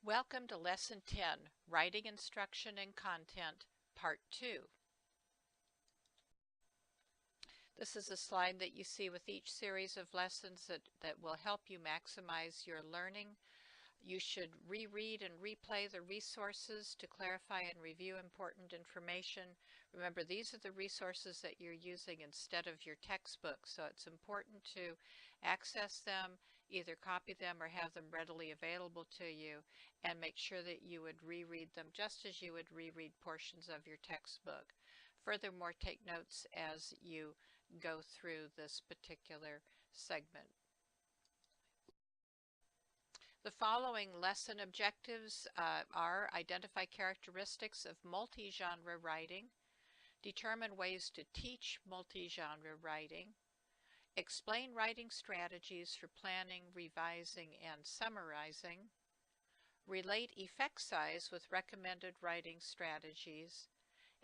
Welcome to Lesson 10, Writing Instruction and Content, Part 2. This is a slide that you see with each series of lessons that will help you maximize your learning. You should reread and replay the resources to clarify and review important information. Remember, these are the resources that you're using instead of your textbook, so it's important to access them, either copy them or have them readily available to you, and make sure that you would reread them just as you would reread portions of your textbook. Furthermore, take notes as you go through this particular segment. The following lesson objectives are identify characteristics of multi-genre writing, determine ways to teach multi-genre writing, explain writing strategies for planning, revising, and summarizing, relate effect size with recommended writing strategies,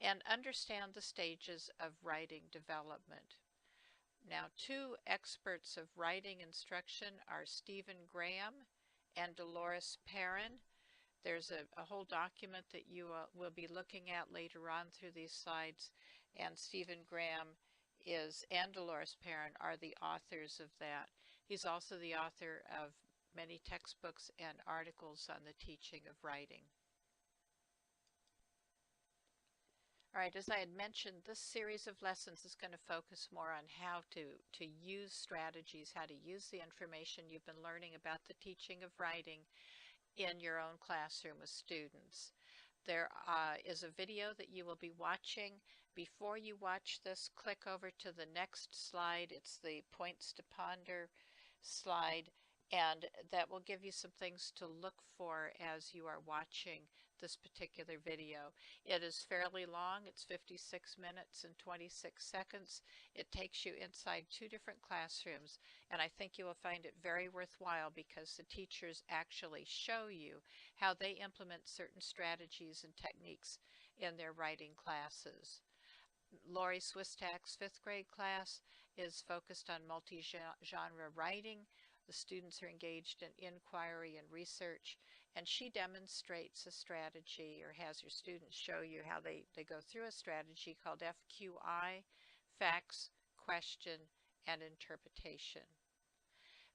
and understand the stages of writing development. Now, two experts of writing instruction are Stephen Graham and Dolores Perrin. There's a whole document that you will be looking at later on through these slides, and Stephen Graham and Dolores Perrin are the authors of that. He's also the author of many textbooks and articles on the teaching of writing. All right, as I had mentioned, this series of lessons is going to focus more on how to use strategies, how to use the information you've been learning about the teaching of writing in your own classroom with students. There is a video that you will be watching. Before you watch this, click over to the next slide. It's the points to ponder slide, and that will give you some things to look for as you are watching this particular video. It is fairly long. It's 56 minutes and 26 seconds. It takes you inside two different classrooms, and I think you will find it very worthwhile because the teachers actually show you how they implement certain strategies and techniques in their writing classes. Lori Swistak's 5th grade class is focused on multi-genre writing. The students are engaged in inquiry and research, and she demonstrates a strategy, or has your students show you how they go through a strategy called FQI, facts, question, and interpretation.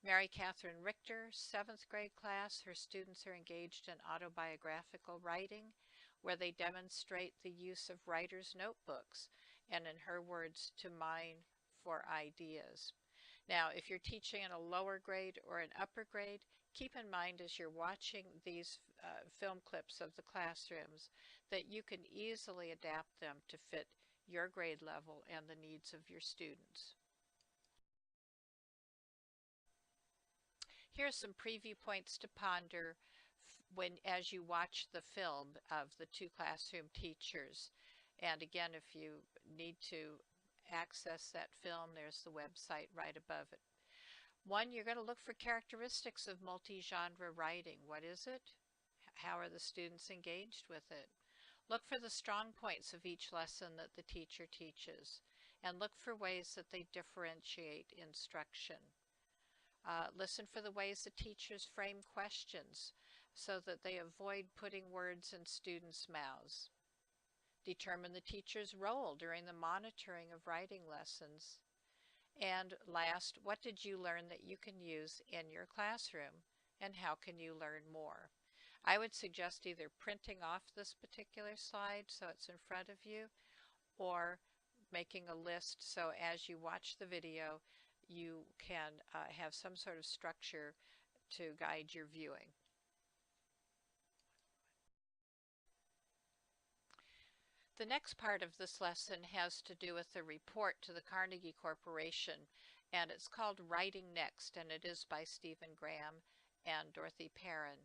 Mary Catherine Richter, 7th grade class, her students are engaged in autobiographical writing, where they demonstrate the use of writer's notebooks, and in her words, to mine for ideas. Now, if you're teaching in a lower grade or an upper grade, keep in mind as you're watching these film clips of the classrooms that you can easily adapt them to fit your grade level and the needs of your students. Here are some preview points to ponder as you watch the film of the two classroom teachers. And again, if you need to access that film, there's the website right above it. One, you're going to look for characteristics of multi-genre writing. What is it? How are the students engaged with it? Look for the strong points of each lesson that the teacher teaches, and look for ways that they differentiate instruction. Listen for the ways the teachers frame questions so that they avoid putting words in students' mouths. Determine the teacher's role during the monitoring of writing lessons. And last, what did you learn that you can use in your classroom, and how can you learn more? I would suggest either printing off this particular slide so it's in front of you, or making a list so as you watch the video you can have some sort of structure to guide your viewing. The next part of this lesson has to do with the report to the Carnegie Corporation, and it's called Writing Next, and it is by Stephen Graham and Dorothy Perrin.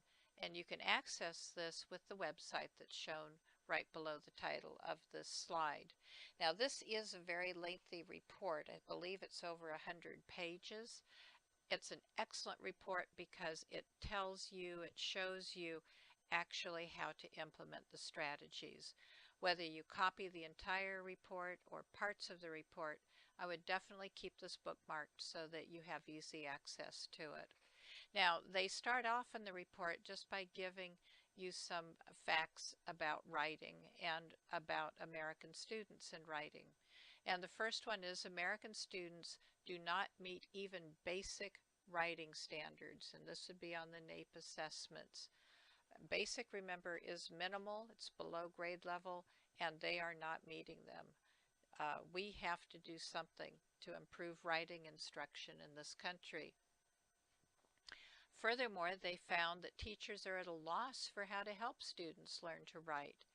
And you can access this with the website that's shown right below the title of this slide. Now, this is a very lengthy report. I believe it's over 100 pages. It's an excellent report because it tells you, it shows you actually how to implement the strategies. Whether you copy the entire report or parts of the report, I would definitely keep this bookmarked so that you have easy access to it. Now, they start off in the report just by giving you some facts about writing and about American students in writing. And the first one is American students do not meet even basic writing standards, and this would be on the NAEP assessments. Basic, remember, is minimal, it's below grade level, and they are not meeting them. We have to do something to improve writing instruction in this country. Furthermore, they found that teachers are at a loss for how to help students learn to write.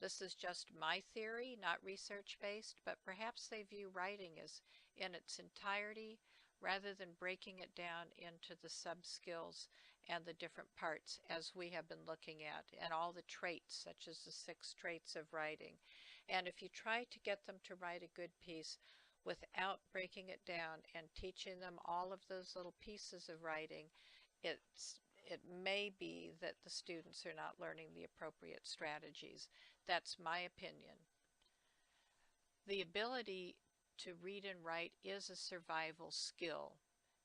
This is just my theory, not research-based, but perhaps they view writing as in its entirety rather than breaking it down into the sub-skills and the different parts as we have been looking at, and all the traits, such as the 6 traits of writing. And if you try to get them to write a good piece without breaking it down and teaching them all of those little pieces of writing, it may be that the students are not learning the appropriate strategies. That's my opinion. The ability to read and write is a survival skill,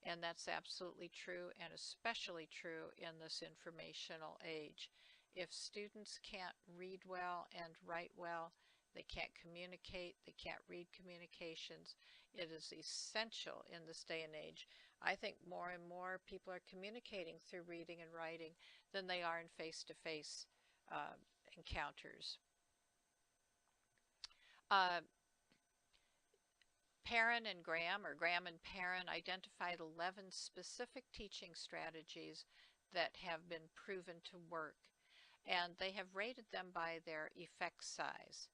and that's absolutely true, and especially true in this informational age. If students can't read well and write well, they can't communicate, they can't read communications. It is essential in this day and age. I think more and more people are communicating through reading and writing than they are in face-to-face encounters. Perrin and Graham, or Graham and Perrin, identified 11 specific teaching strategies that have been proven to work, and they have rated them by their effect size.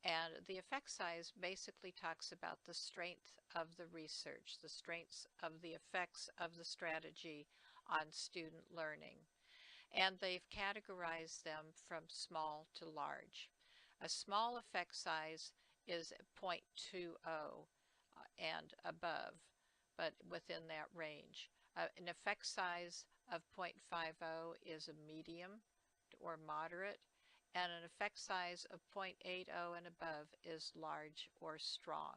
And the effect size basically talks about the strength of the research, the strengths of the effects of the strategy on student learning. And they've categorized them from small to large. A small effect size is 0.20 and above, but within that range. An effect size of 0.50 is a medium or moderate, and an effect size of 0.80 and above is large or strong.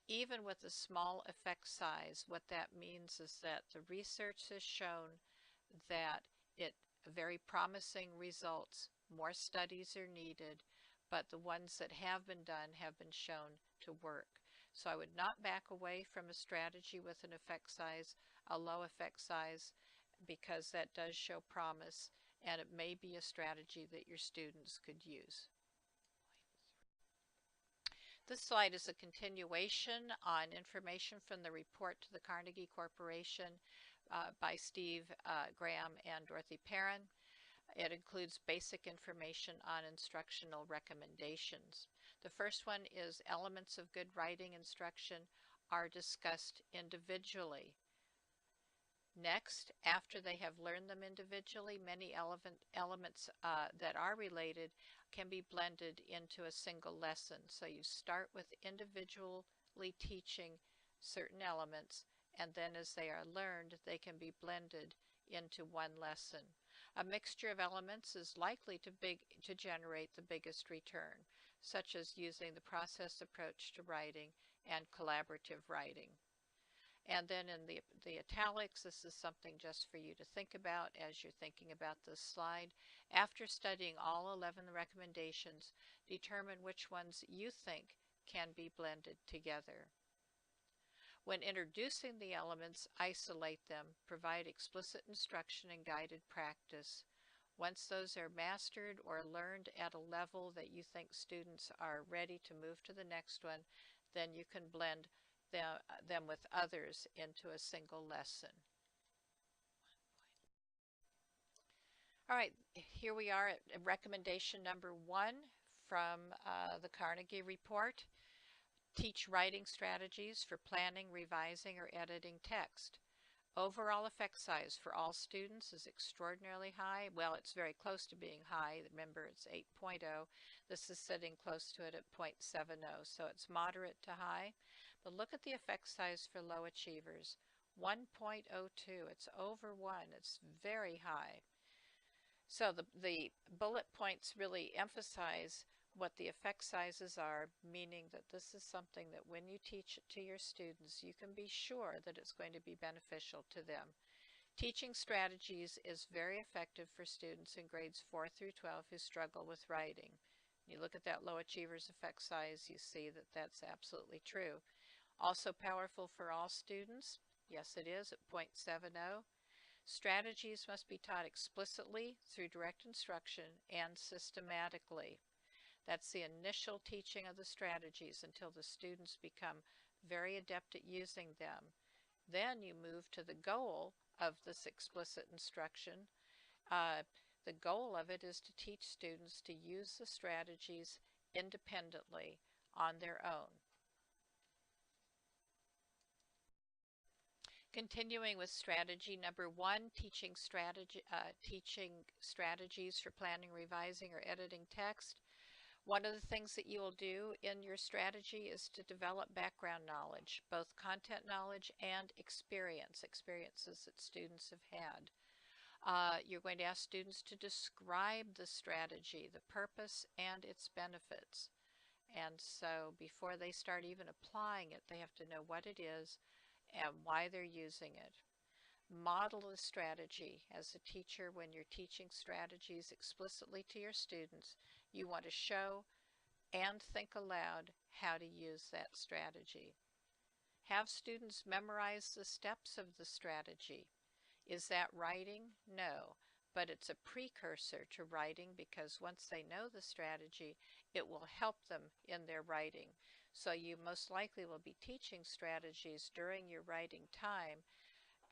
Even with a small effect size, what that means is that the research has shown that very promising results. More studies are needed, but the ones that have been done have been shown to work. So I would not back away from a strategy with an effect size, a low effect size, because that does show promise, and it may be a strategy that your students could use. This slide is a continuation on information from the report to the Carnegie Corporation by Steve Graham and Dorothy Perrin. It includes basic information on instructional recommendations. The first one is elements of good writing instruction are discussed individually. Next, after they have learned them individually, many elements that are related can be blended into a single lesson. So you start with individually teaching certain elements, and then as they are learned, they can be blended into one lesson. A mixture of elements is likely to generate the biggest return, such as using the process approach to writing and collaborative writing. And then in the italics, this is something just for you to think about as you're thinking about this slide. After studying all 11 recommendations, determine which ones you think can be blended together. When introducing the elements, isolate them, provide explicit instruction and guided practice. Once those are mastered or learned at a level that you think students are ready to move to the next one, then you can blend them with others into a single lesson. All right, here we are at recommendation number 1 from the Carnegie Report. Teach writing strategies for planning, revising, or editing text. Overall effect size for all students is extraordinarily high. Well, it's very close to being high. Remember, it's 8.0. This is sitting close to it at 0.70, so it's moderate to high. But look at the effect size for low achievers, 1.02. It's over 1. It's very high. So the bullet points really emphasize what the effect sizes are, meaning that this is something that when you teach it to your students, you can be sure that it's going to be beneficial to them. Teaching strategies is very effective for students in grades 4 through 12 who struggle with writing. You look at that low achievers effect size, you see that that's absolutely true. Also powerful for all students? Yes, it is at 0.70. Strategies must be taught explicitly through direct instruction and systematically. That's the initial teaching of the strategies until the students become very adept at using them. Then you move to the goal of this explicit instruction. The goal of it is to teach students to use the strategies independently on their own. Continuing with strategy number 1, teaching strategies for planning, revising, or editing text. One of the things that you will do in your strategy is to develop background knowledge, both content knowledge and experiences that students have had. You're going to ask students to describe the strategy, the purpose, and its benefits. And so before they start even applying it, they have to know what it is and why they're using it. Model the strategy. As a teacher, when you're teaching strategies explicitly to your students, you want to show and think aloud how to use that strategy. Have students memorize the steps of the strategy. Is that writing? No, but it's a precursor to writing because once they know the strategy, it will help them in their writing. So you most likely will be teaching strategies during your writing time,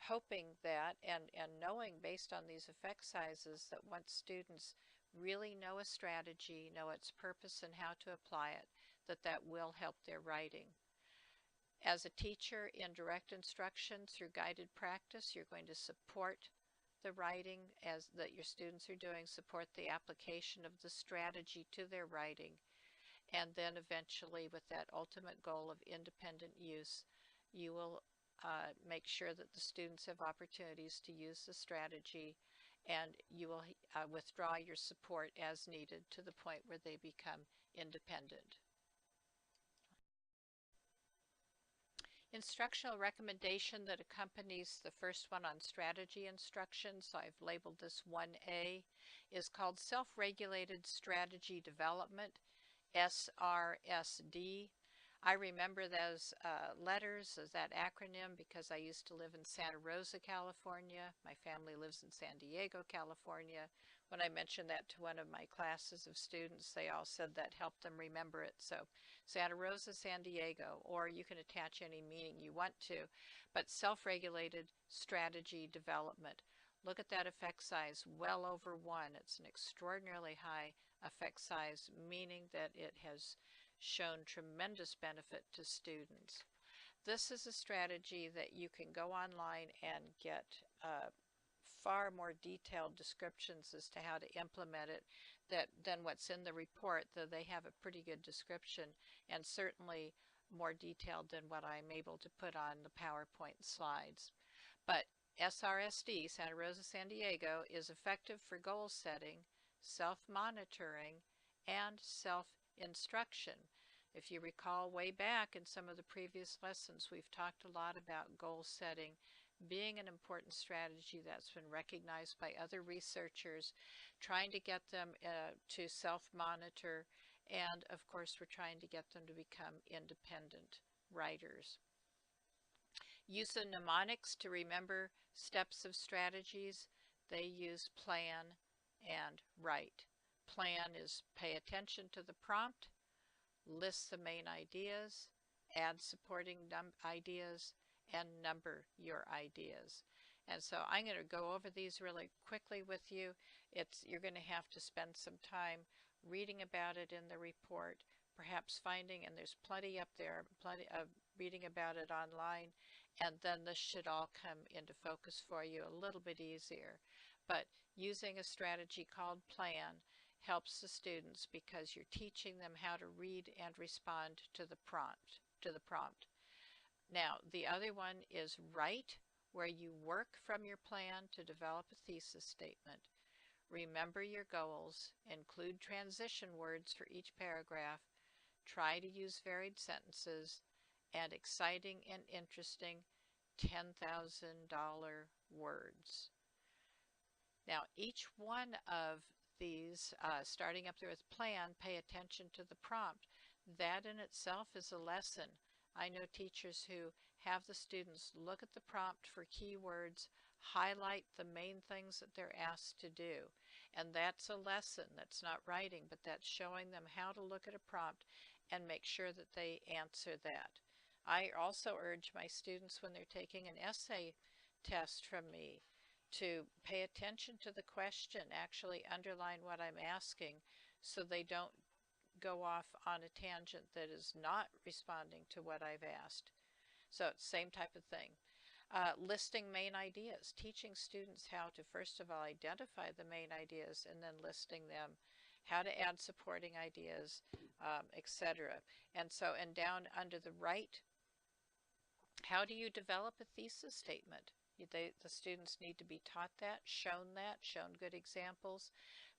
hoping that and knowing based on these effect sizes that once students really know a strategy, know its purpose and how to apply it, that will help their writing. As a teacher in direct instruction through guided practice, you're going to support the writing as that your students are doing, support the application of the strategy to their writing, and then eventually with that ultimate goal of independent use, you will make sure that the students have opportunities to use the strategy, and you will withdraw your support as needed to the point where they become independent. Instructional recommendation that accompanies the first one on strategy instruction, so I've labeled this 1A, is called Self-Regulated Strategy Development, SRSD. I remember those letters as that acronym because I used to live in Santa Rosa, California. My family lives in San Diego, California. When I mentioned that to one of my classes of students, they all said that helped them remember it. So Santa Rosa, San Diego, or you can attach any meaning you want to, but self-regulated strategy development. Look at that effect size, well over 1. It's an extraordinarily high effect size, meaning that it has shown tremendous benefit to students. This is a strategy that you can go online and get far more detailed descriptions as to how to implement it than what's in the report, though they have a pretty good description and certainly more detailed than what I'm able to put on the PowerPoint slides. But SRSD, Santa Rosa, San Diego, is effective for goal setting, self-monitoring, and self-instruction. If you recall way back in some of the previous lessons, we've talked a lot about goal setting being an important strategy that's been recognized by other researchers, trying to get them to self-monitor, and of course we're trying to get them to become independent writers. Use of mnemonics to remember steps of strategies. They use plan and write. Plan is pay attention to the prompt, list the main ideas, add supporting ideas, and number your ideas. And so I'm going to go over these really quickly with you. You're going to have to spend some time reading about it in the report, perhaps finding, and there's plenty up there, plenty of reading about it online, and then this should all come into focus for you a little bit easier. But using a strategy called PLAN helps the students because you're teaching them how to read and respond to the prompt. Now, the other one is write, where you work from your plan to develop a thesis statement. Remember your goals, include transition words for each paragraph, try to use varied sentences, and exciting and interesting $10,000 words. Now, each one of these, starting up there with plan, pay attention to the prompt. That in itself is a lesson. I know teachers who have the students look at the prompt for keywords, highlight the main things that they're asked to do. And that's a lesson. That's not writing, but that's showing them how to look at a prompt and make sure that they answer that. I also urge my students when they're taking an essay test from me to pay attention to the question, actually underline what I'm asking so they don't go off on a tangent that is not responding to what I've asked. So same type of thing. Listing main ideas, teaching students how to first of all identify the main ideas and then listing them, how to add supporting ideas, etc. And so, and down under the right, how do you develop a thesis statement? The students need to be taught that, shown good examples,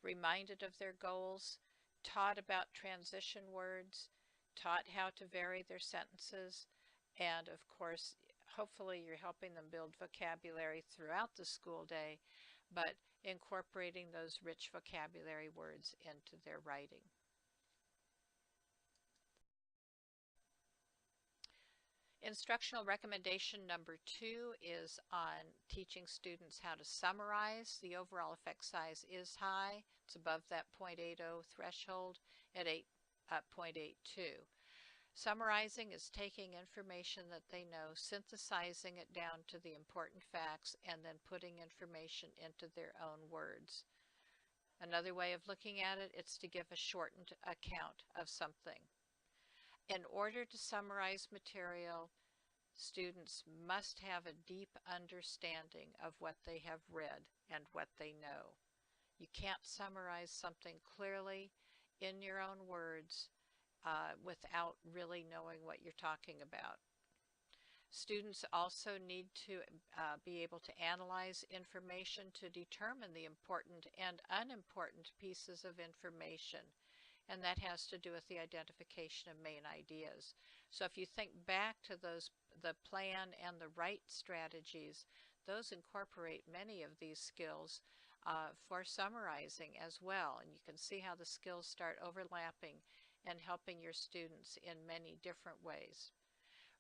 reminded of their goals, taught about transition words, taught how to vary their sentences, and of course, hopefully you're helping them build vocabulary throughout the school day, but incorporating those rich vocabulary words into their writing. Instructional recommendation number 2 is on teaching students how to summarize. The overall effect size is high. It's above that 0.80 threshold at 8.82. Summarizing is taking information that they know, synthesizing it down to the important facts, and then putting information into their own words. Another way of looking at it, it's to give a shortened account of something. In order to summarize material, students must have a deep understanding of what they have read and what they know. You can't summarize something clearly in your own words without really knowing what you're talking about. Students also need to be able to analyze information to determine the important and unimportant pieces of information. And that has to do with the identification of main ideas. So if you think back to the plan and the write strategies, those incorporate many of these skills for summarizing as well. And you can see how the skills start overlapping and helping your students in many different ways.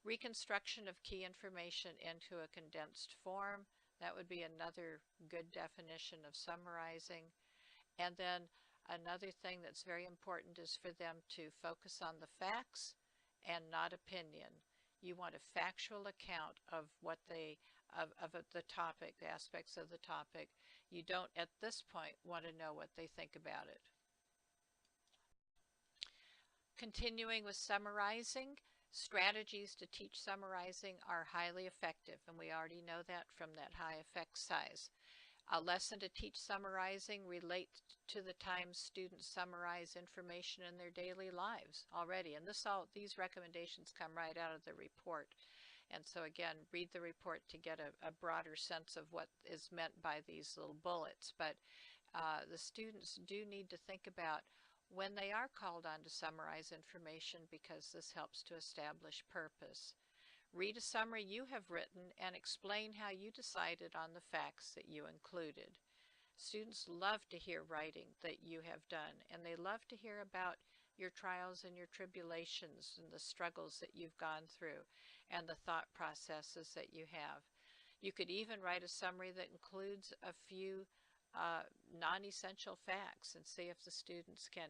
Reconstruction of key information into a condensed form, that would be another good definition of summarizing. And then another thing that's very important is for them to focus on the facts and not opinion. You want a factual account of what of the topic, the aspects of the topic. You don't at this point want to know what they think about it. Continuing with summarizing, strategies to teach summarizing are highly effective, and we already know that from that high effect size. A lesson to teach summarizing relates to the times students summarize information in their daily lives already. And these recommendations come right out of the report. And so again, read the report to get a broader sense of what is meant by these little bullets. But the students do need to think about when they are called on to summarize information, because this helps to establish purpose. Read a summary you have written and explain how you decided on the facts that you included. Students love to hear writing that you have done, and they love to hear about your trials and your tribulations and the struggles that you've gone through and the thought processes that you have. You could even write a summary that includes a few non-essential facts and see if the students can,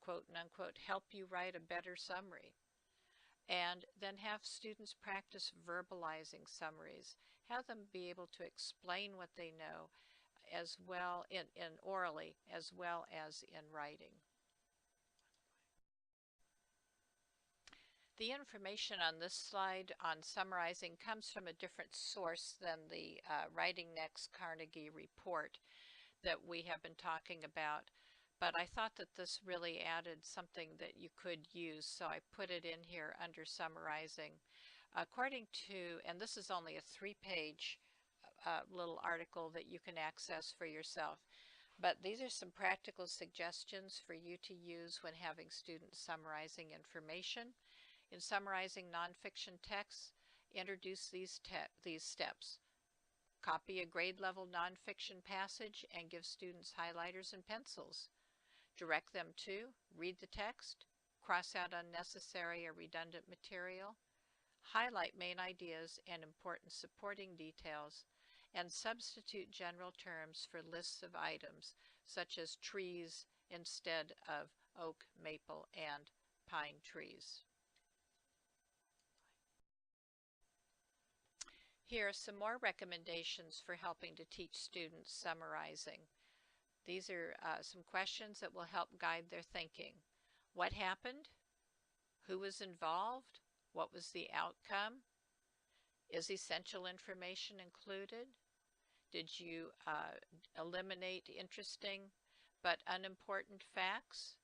quote and unquote, help you write a better summary. And then have students practice verbalizing summaries. Have them be able to explain what they know as well in orally as well as in writing. The information on this slide on summarizing comes from a different source than the Writing Next Carnegie report that we have been talking about. But I thought that this really added something that you could use, so I put it in here under summarizing. According to, and this is only a 3-page little article that you can access for yourself, But these are some practical suggestions for you to use when having students summarizing information. In summarizing nonfiction texts, introduce these steps. Copy a grade level nonfiction passage and give students highlighters and pencils. Direct them to read the text, cross out unnecessary or redundant material, highlight main ideas and important supporting details, and substitute general terms for lists of items, such as trees instead of oak, maple, and pine trees. Here are some more recommendations for helping to teach students summarizing. These are some questions that will help guide their thinking. What happened? Who was involved? What was the outcome? Is essential information included? Did you eliminate interesting but unimportant facts?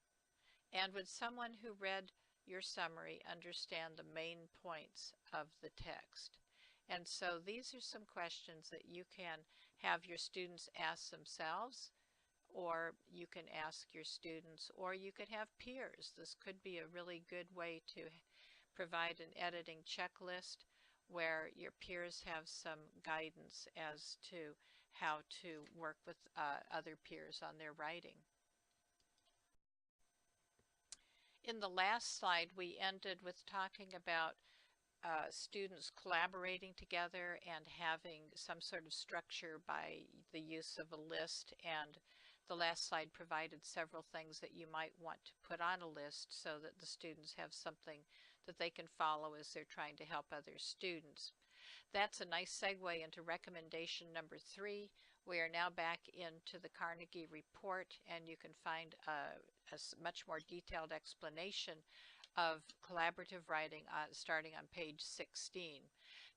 And would someone who read your summary understand the main points of the text? And so these are some questions that you can have your students ask themselves, or you can ask your students, or you could have peers. This could be a really good way to provide an editing checklist where your peers have some guidance as to how to work with other peers on their writing. In the last slide, we ended with talking about students collaborating together and having some sort of structure by the use of a list, and the last slide provided several things that you might want to put on a list so that the students have something that they can follow as they're trying to help other students. That's a nice segue into recommendation number 3. We are now back into the Carnegie report, and you can find a much more detailed explanation of collaborative writing starting on page 16.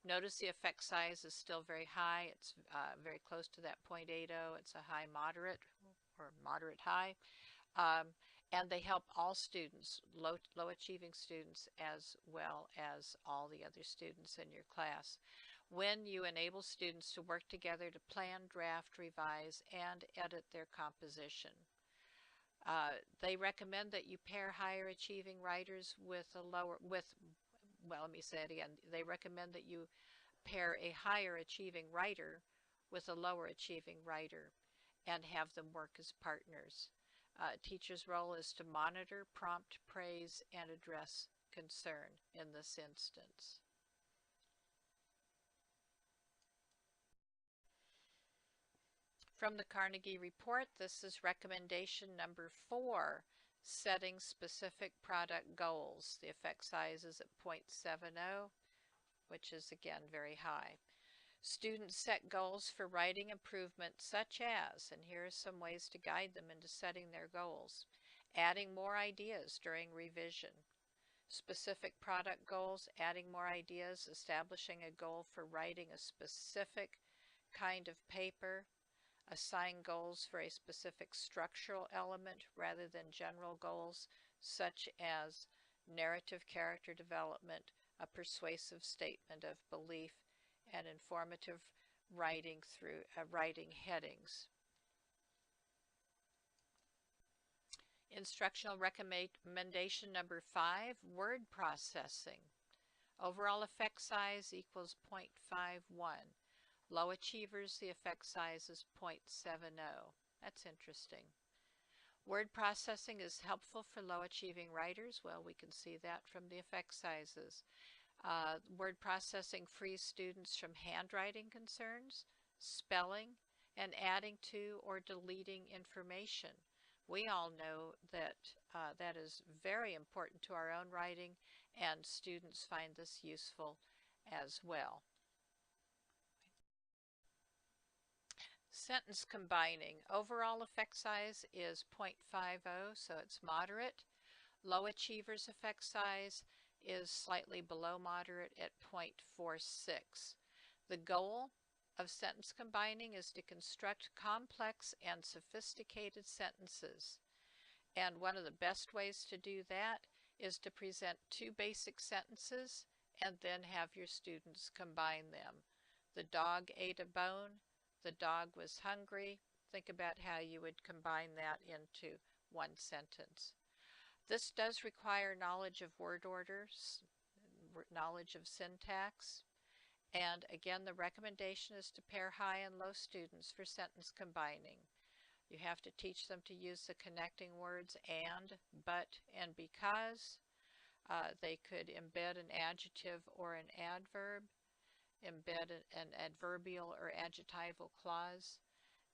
Notice the effect size is still very high. It's very close to that 0.80. It's a high moderate or moderate high. And they help all students, low achieving students, as well as all the other students in your class. When you enable students to work together to plan, draft, revise, and edit their composition. They recommend that you pair higher achieving writers with let me say it again. They recommend that you pair a higher achieving writer with a lower achieving writer and have them work as partners. Teacher's role is to monitor, prompt, praise, and address concern in this instance. From the Carnegie report, this is recommendation number 4, setting specific product goals. The effect size is at 0.70, which is again very high. Students set goals for writing improvement such as, and here are some ways to guide them into setting their goals, adding more ideas during revision, specific product goals, adding more ideas, establishing a goal for writing a specific kind of paper, assign goals for a specific structural element rather than general goals such as narrative character development, a persuasive statement of belief, and informative writing through writing headings. Instructional recommendation number 5, word processing. Overall effect size equals 0.51. Low achievers, the effect size is 0.70. That's interesting. Word processing is helpful for low achieving writers. Well, we can see that from the effect sizes. Word processing frees students from handwriting concerns, spelling, and adding to or deleting information. We all know that that is very important to our own writing, and students find this useful as well. Sentence combining. Overall effect size is 0.50, so it's moderate. Low achievers effect size is slightly below moderate at 0.46. The goal of sentence combining is to construct complex and sophisticated sentences. And one of the best ways to do that is to present 2 basic sentences and then have your students combine them. The dog ate a bone. The dog was hungry. think about how you would combine that into one sentence. This does require knowledge of word orders, knowledge of syntax, and again, the recommendation is to pair high and low students for sentence combining. You have to teach them to use the connecting words and, but, and because. They could embed an adjective or an adverb, embed an adverbial or adjectival clause,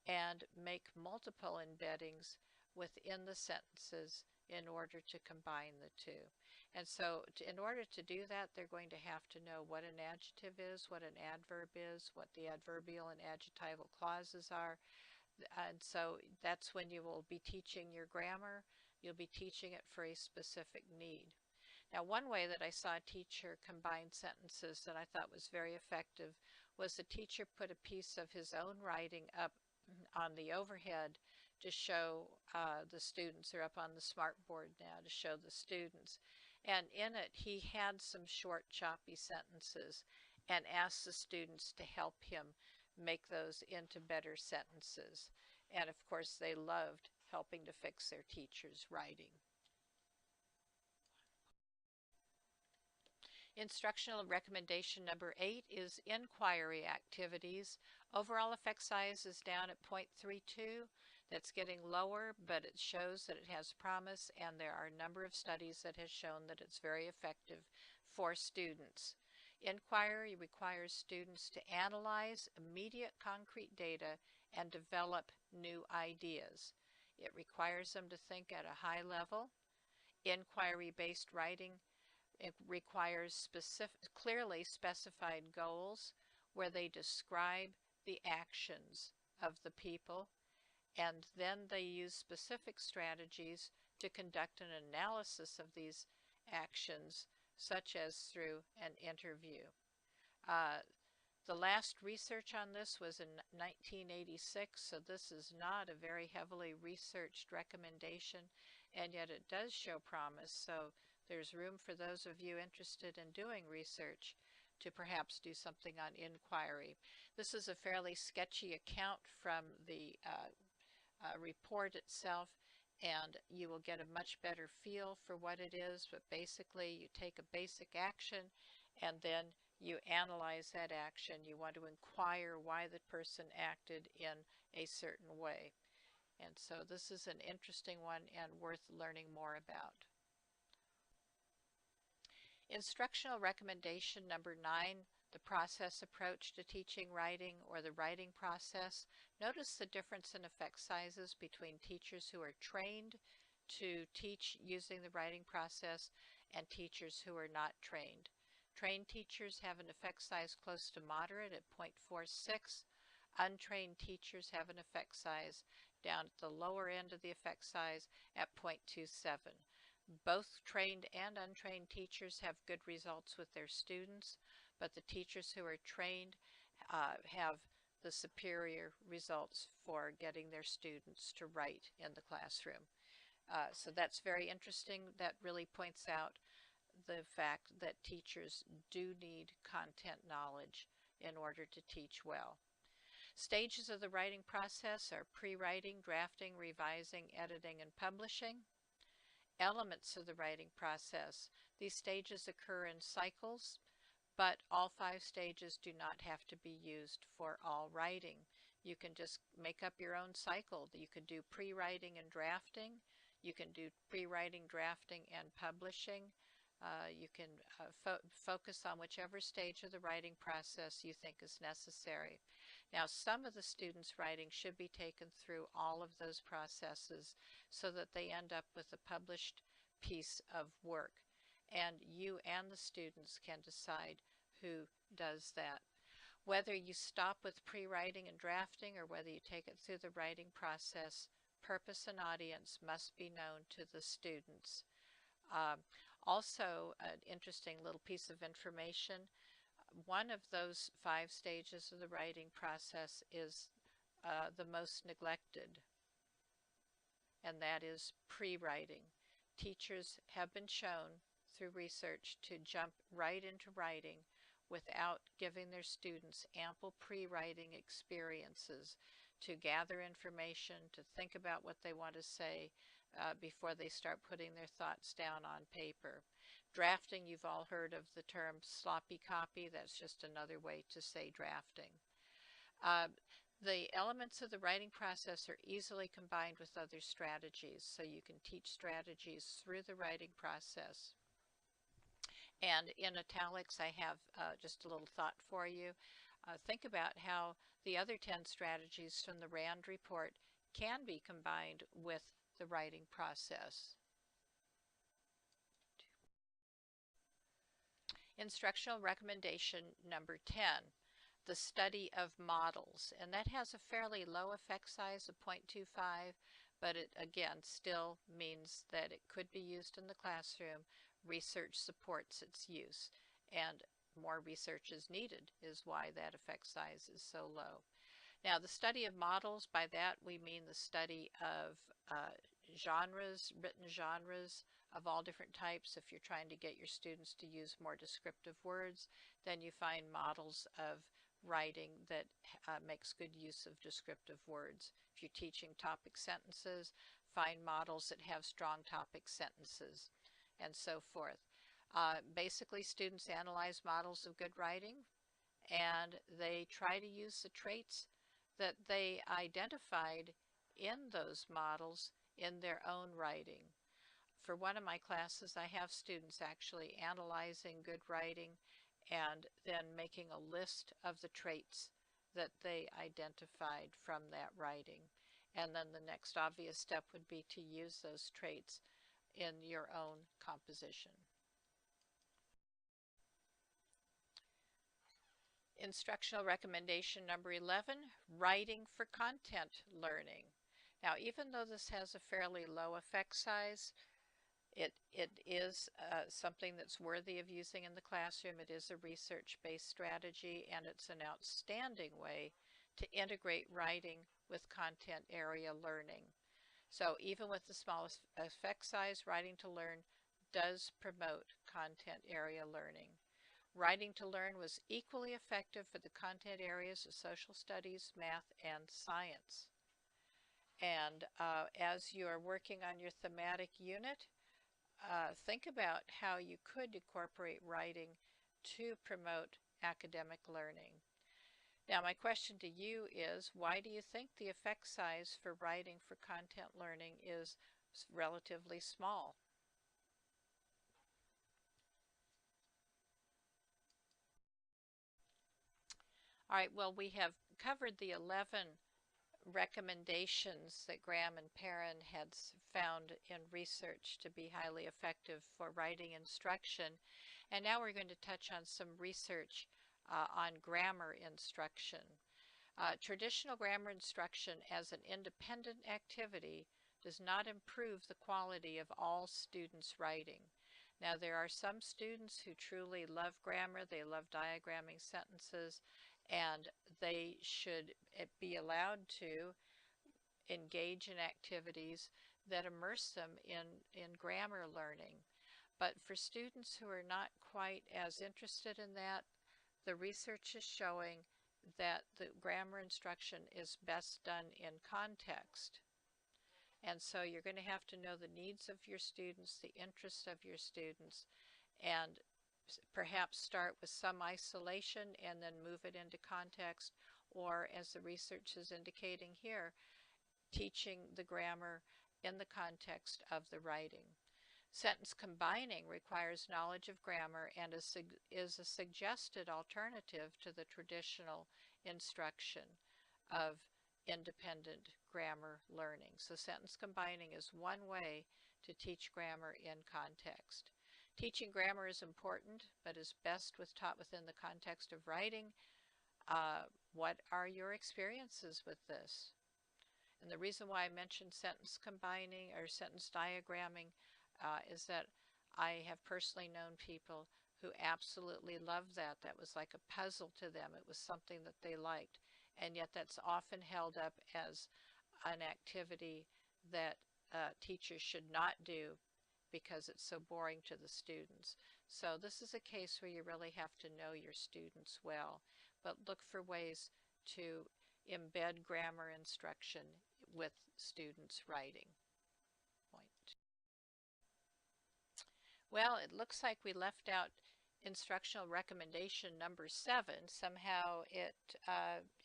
and make multiple embeddings within the sentences in order to combine the two. And so in order to do that, they're going to have to know what an adjective is, what an adverb is, what the adverbial and adjectival clauses are. And so that's when you will be teaching your grammar. You'll be teaching it for a specific need. Now, one way that I saw a teacher combine sentences that I thought was very effective was the teacher put a piece of his own writing up on the overhead to show the students, or up on the smartboard now to show the students. And in it, he had some short, choppy sentences and asked the students to help him make those into better sentences. And of course, they loved helping to fix their teacher's writing. Instructional recommendation number 8 is inquiry activities. Overall effect size is down at 0.32. That's getting lower, but it shows that it has promise, and there are a number of studies that have shown that it's very effective for students. Inquiry requires students to analyze immediate concrete data and develop new ideas. It requires them to think at a high level. Inquiry-based writing, it requires clearly specified goals where they describe the actions of the people, and then they use specific strategies to conduct an analysis of these actions, such as through an interview. The last research on this was in 1986, so this is not a very heavily researched recommendation, and yet it does show promise. So there's room for those of you interested in doing research to perhaps do something on inquiry. This is a fairly sketchy account from the report itself, and you will get a much better feel for what it is. But basically, you take a basic action and then you analyze that action. You want to inquire why the person acted in a certain way. And so this is an interesting one and worth learning more about. Instructional recommendation number 9, the process approach to teaching writing, or the writing process. Notice the difference in effect sizes between teachers who are trained to teach using the writing process and teachers who are not trained. Trained teachers have an effect size close to moderate at 0.46. Untrained teachers have an effect size down at the lower end of the effect size at 0.27. Both trained and untrained teachers have good results with their students, but the teachers who are trained have the superior results for getting their students to write in the classroom. So that's very interesting. That really points out the fact that teachers do need content knowledge in order to teach well. Stages of the writing process are pre-writing, drafting, revising, editing, and publishing. Elements of the writing process. These stages occur in cycles, but all 5 stages do not have to be used for all writing. You can just make up your own cycle. You can do pre-writing and drafting. You can do pre-writing, drafting, and publishing. You can focus on whichever stage of the writing process you think is necessary. Now, some of the students' writing should be taken through all of those processes so that they end up with a published piece of work. And you and the students can decide who does that. Whether you stop with pre-writing and drafting or whether you take it through the writing process, purpose and audience must be known to the students. Also, an interesting little piece of information, one of those 5 stages of the writing process is the most neglected, and that is pre-writing. Teachers have been shown through research to jump right into writing without giving their students ample pre-writing experiences to gather information, to think about what they want to say before they start putting their thoughts down on paper. Drafting, you've all heard of the term sloppy copy. That's just another way to say drafting. The elements of the writing process are easily combined with other strategies, so you can teach strategies through the writing process. And in italics, I have just a little thought for you. Think about how the other 10 strategies from the RAND report can be combined with the writing process. Instructional recommendation number 10, the study of models. And that has a fairly low effect size of 0.25, but it again still means that it could be used in the classroom. Research supports its use, and more research is needed is why that effect size is so low. Now, the study of models, by that we mean the study of genres, written genres of all different types. If you're trying to get your students to use more descriptive words, then you find models of writing that makes good use of descriptive words. If you're teaching topic sentences, find models that have strong topic sentences, and so forth. Basically, students analyze models of good writing, and they try to use the traits that they identified in those models in their own writing. For one of my classes, I have students actually analyzing good writing and then making a list of the traits that they identified from that writing. And then the next obvious step would be to use those traits in your own composition. Instructional recommendation number 11, writing for content learning. Now, even though this has a fairly low effect size, it is something that's worthy of using in the classroom. It is a research-based strategy, and it's an outstanding way to integrate writing with content area learning. So even with the smallest effect size, Writing to Learn does promote content area learning. Writing to Learn was equally effective for the content areas of social studies, math, and science. And as you are working on your thematic unit, think about how you could incorporate writing to promote academic learning. Now, my question to you is, why do you think the effect size for writing for content learning is relatively small? All right, well, we have covered the 11 recommendations that Graham and Perrin had found in research to be highly effective for writing instruction. And now we're going to touch on some research on grammar instruction. Traditional grammar instruction as an independent activity does not improve the quality of all students' writing. Now, there are some students who truly love grammar, they love diagramming sentences, and they should be allowed to engage in activities that immerse them in grammar learning. But for students who are not quite as interested in that, the research is showing that the grammar instruction is best done in context. And so you're going to have to know the needs of your students, the interests of your students, and perhaps start with some isolation and then move it into context, or as the research is indicating here, teaching the grammar in the context of the writing. Sentence combining requires knowledge of grammar and is a suggested alternative to the traditional instruction of independent grammar learning. So sentence combining is one way to teach grammar in context. Teaching grammar is important, but is best taught within the context of writing. What are your experiences with this? And the reason why I mentioned sentence combining or sentence diagramming is that I have personally known people who absolutely loved that. That was like a puzzle to them. It was something that they liked. And yet that's often held up as an activity that teachers should not do because it's so boring to the students. So this is a case where you really have to know your students well, but look for ways to embed grammar instruction with students' writing. Point. Well, it looks like we left out instructional recommendation number 7. Somehow it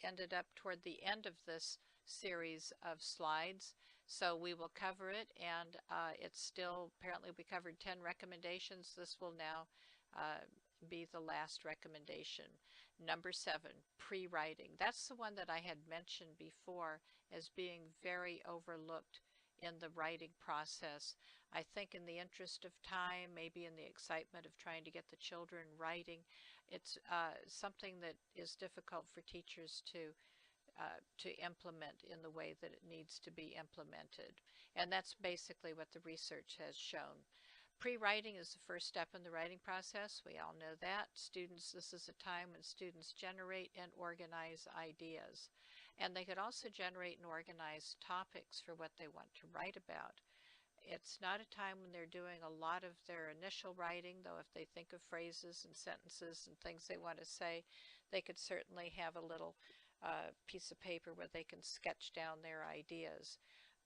ended up toward the end of this series of slides. So we will cover it, and it's still, apparently we covered 10 recommendations. This will now be the last recommendation. Number 7, pre-writing. That's the one that I had mentioned before as being very overlooked in the writing process. I think in the interest of time, maybe in the excitement of trying to get the children writing, it's something that is difficult for teachers to implement in the way that it needs to be implemented. And that's basically what the research has shown. Pre-writing is the first step in the writing process. We all know that. Students, this is a time when students generate and organize ideas. And they could also generate and organize topics for what they want to write about. It's not a time when they're doing a lot of their initial writing, though if they think of phrases and sentences and things they want to say, they could certainly have a little piece of paper where they can sketch down their ideas.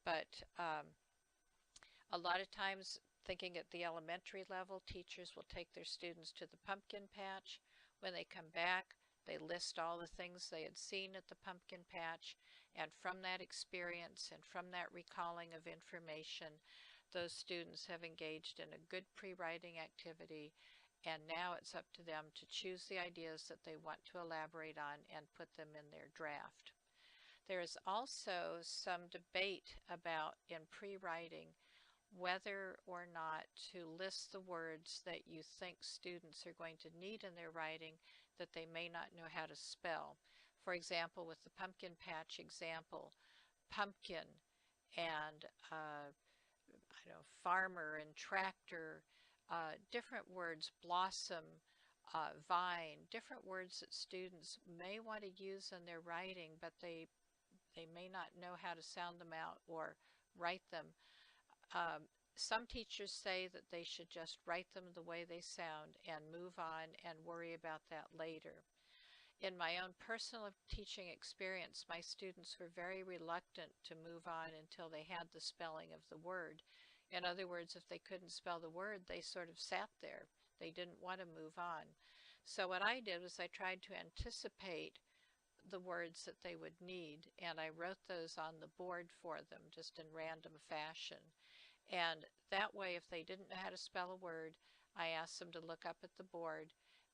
But a lot of times, thinking at the elementary level, teachers will take their students to the pumpkin patch. When they come back, they list all the things they had seen at the pumpkin patch, and from that experience and from that recalling of information, those students have engaged in a good pre-writing activity, and now it's up to them to choose the ideas that they want to elaborate on and put them in their draft. There is also some debate about, in pre-writing, whether or not to list the words that you think students are going to need in their writing that they may not know how to spell. For example, with the pumpkin patch example, pumpkin and I don't know, farmer and tractor, different words, blossom, vine, different words that students may want to use in their writing, but they may not know how to sound them out or write them. Some teachers say that they should just write them the way they sound and move on and worry about that later. In my own personal teaching experience, my students were very reluctant to move on until they had the spelling of the word. In other words, if they couldn't spell the word, they sort of sat there. They didn't want to move on. So what I did was I tried to anticipate the words that they would need, and I wrote those on the board for them just in random fashion. And that way, if they didn't know how to spell a word, I asked them to look up at the board,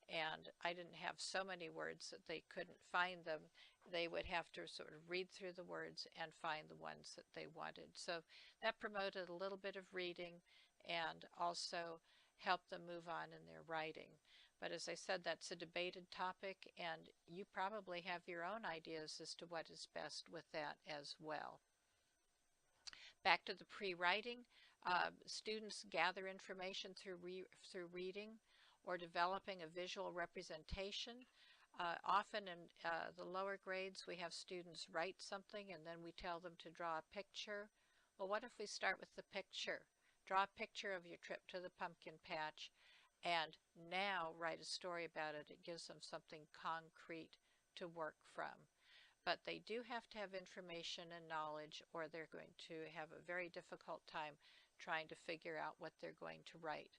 and I didn't have so many words that they couldn't find them. They would have to sort of read through the words and find the ones that they wanted. So that promoted a little bit of reading and also helped them move on in their writing. But as I said, that's a debated topic, and you probably have your own ideas as to what is best with that as well. Back to the pre-writing, students gather information through reading or developing a visual representation. Often in the lower grades, we have students write something and then we tell them to draw a picture. Well, what if we start with the picture? Draw a picture of your trip to the pumpkin patch and now write a story about it. It gives them something concrete to work from. But they do have to have information and knowledge, or they're going to have a very difficult time trying to figure out what they're going to write.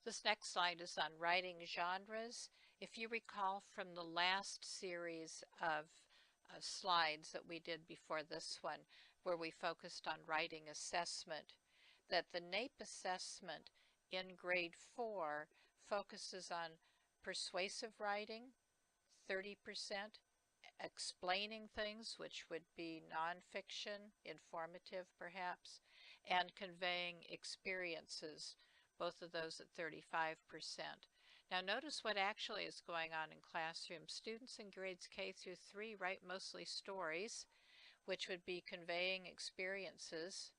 This next slide is on writing genres. If you recall from the last series of slides that we did before this one, where we focused on writing assessment, that the NAEP assessment in grade 4 focuses on persuasive writing, 30%, explaining things, which would be nonfiction, informative perhaps, and conveying experiences, both of those at 35%. Now notice what actually is going on in classrooms. Students in grades K through 3 write mostly stories, which would be conveying experiences,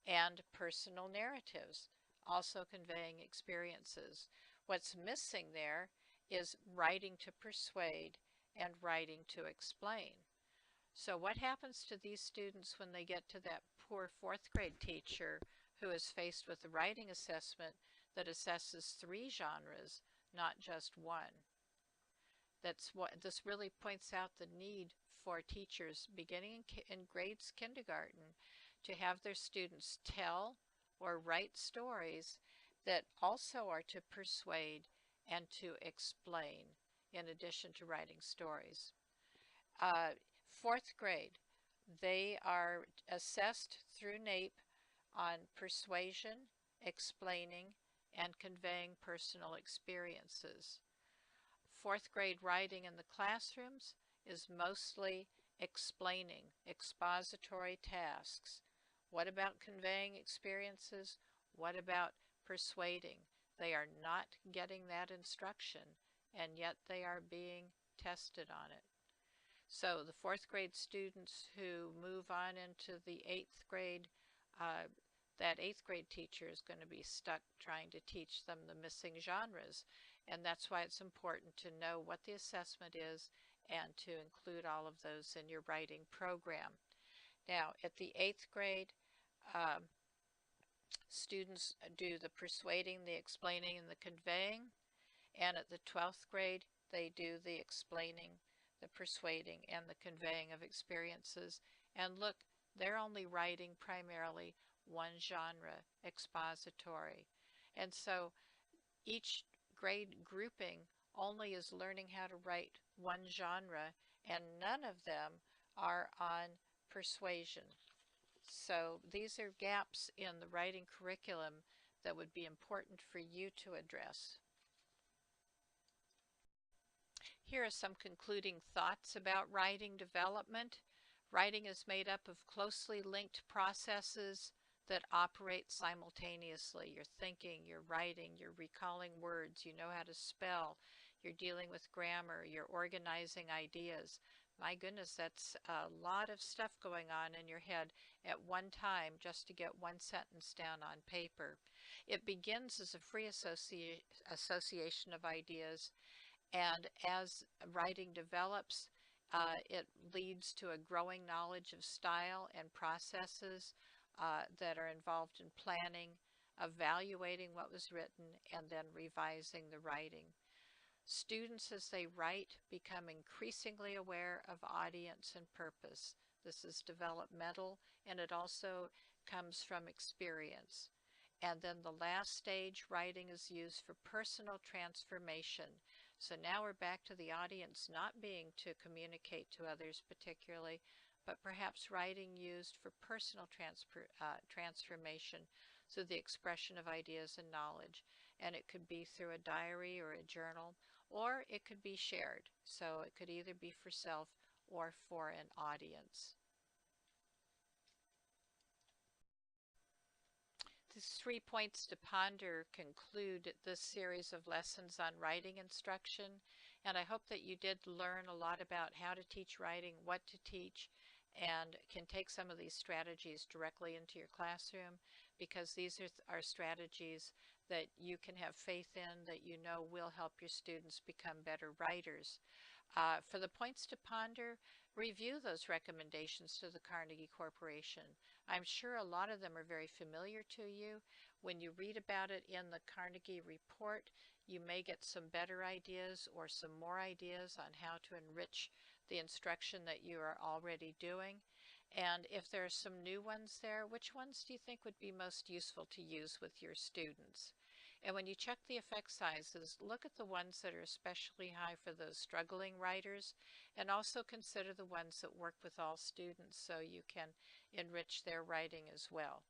and personal narratives, also conveying experiences. What's missing there is writing to persuade and writing to explain. So what happens to these students when they get to that poor 4th grade teacher who is faced with a writing assessment that assesses 3 genres, not just one. That's what this really points out, the need for teachers beginning in grades kindergarten to have their students tell or write stories that also are to persuade and to explain in addition to writing stories. Uh, Fourth grade, they are assessed through NAEP on persuasion, explaining, and conveying personal experiences. Fourth grade writing in the classrooms is mostly explaining, expository tasks. What about conveying experiences? What about persuading? They are not getting that instruction, and yet they are being tested on it. So the fourth grade students who move on into the eighth grade, that eighth grade teacher is going to be stuck trying to teach them the missing genres. And that's why it's important to know what the assessment is and to include all of those in your writing program. Now, at the eighth grade, students do the persuading, the explaining, and the conveying. And at the 12th grade, they do the explaining, the persuading, and the conveying of experiences. And look, they're only writing primarily one genre, expository. And so each grade grouping only is learning how to write one genre, and none of them are on persuasion. So these are gaps in the writing curriculum that would be important for you to address. Here are some concluding thoughts about writing development. Writing is made up of closely linked processes that operate simultaneously. You're thinking, you're writing, you're recalling words, you know how to spell, you're dealing with grammar, you're organizing ideas. My goodness, that's a lot of stuff going on in your head at one time just to get one sentence down on paper. It begins as a free association of ideas, and as writing develops, it leads to a growing knowledge of style and processes that are involved in planning, evaluating what was written, and then revising the writing. Students, as they write, become increasingly aware of audience and purpose. This is developmental, and it also comes from experience. And then the last stage, writing is used for personal transformation. So now we're back to the audience not being to communicate to others particularly, but perhaps writing used for personal transformation through the expression of ideas and knowledge. And it could be through a diary or a journal, or it could be shared. So it could either be for self or for an audience. These 3 points to ponder conclude this series of lessons on writing instruction, and I hope that you did learn a lot about how to teach writing, what to teach, and can take some of these strategies directly into your classroom, because these are strategies that you can have faith in, that you know will help your students become better writers. For the points to ponder, review those recommendations to the Carnegie Corporation. I'm sure a lot of them are very familiar to you. When you read about it in the Carnegie report, you may get some better ideas or some more ideas on how to enrich the instruction that you are already doing. And if there are some new ones there, which ones do you think would be most useful to use with your students? And when you check the effect sizes, look at the ones that are especially high for those struggling writers, and also consider the ones that work with all students so you can enrich their writing as well.